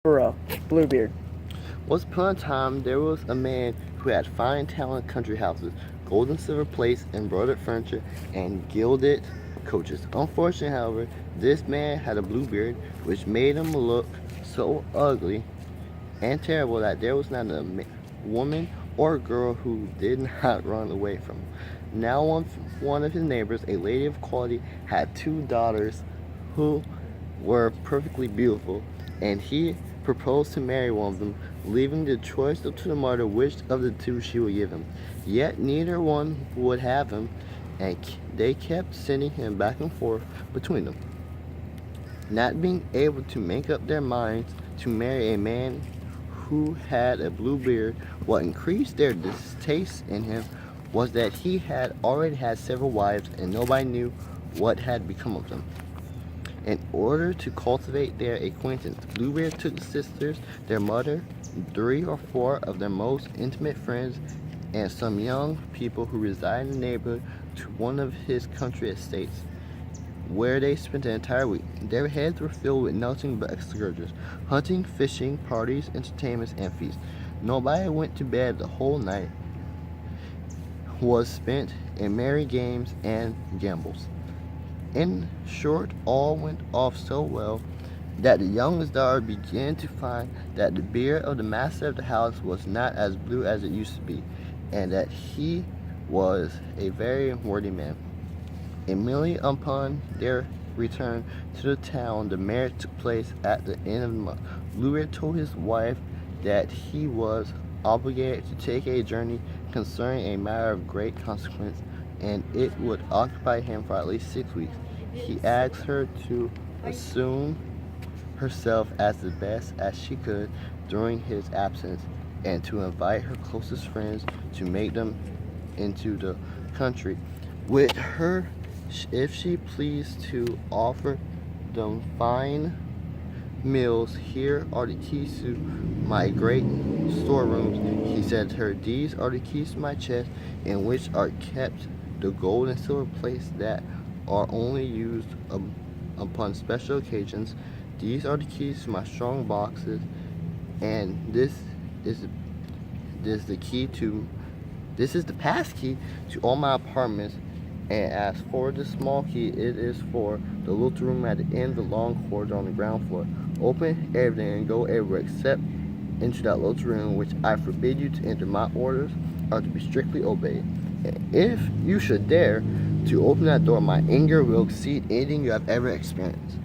Perrault, Bluebeard. Once upon a time, there was a man who had fine talent country houses, gold and silver plates, embroidered furniture, and gilded coaches. Unfortunately, however, this man had a blue beard, which made him look so ugly and terrible that there was not a woman or girl who did not run away from him. Now, one of his neighbors, a lady of quality, had two daughters who were perfectly beautiful, and he proposed to marry one of them, leaving the choice up to the mother which of the two she would give him. Yet neither one would have him, and they kept sending him back and forth between them. Not being able to make up their minds to marry a man who had a blue beard, what increased their distaste in him was that he had already had several wives and nobody knew what had become of them. In order to cultivate their acquaintance, Bluebeard took the sisters, their mother, 3 or 4 of their most intimate friends, and some young people who resided in the neighborhood to one of his country estates, where they spent the entire week. Their heads were filled with nothing but excursions, hunting, fishing, parties, entertainments, and feasts. Nobody went to bed. The whole night was spent in merry games and gambles. In short, all went off so well that the youngest daughter began to find that the beard of the master of the house was not as blue as it used to be, and that he was a very worthy man. Immediately upon their return to the town, the marriage took place at the end of the month. Bluebeard told his wife that he was obligated to take a journey concerning a matter of great consequence, and it would occupy him for at least 6 weeks. He asked her to assume herself as the best as she could during his absence, and to invite her closest friends to make them into the country with her if she pleased, to offer them fine meals. Here are the keys to my great storerooms, he said to her. These are the keys to my chest, in which are kept the gold and silver plates that are only used upon special occasions. These are the keys to my strong boxes, and this is the key to this is the pass key to all my apartments. And as for the small key, it is for the little room at the end of the long corridor on the ground floor. Open everything and go everywhere except into that little room, which I forbid you to enter. My orders are to be strictly obeyed. And if you should dare to open that door, my anger will exceed anything you have ever experienced.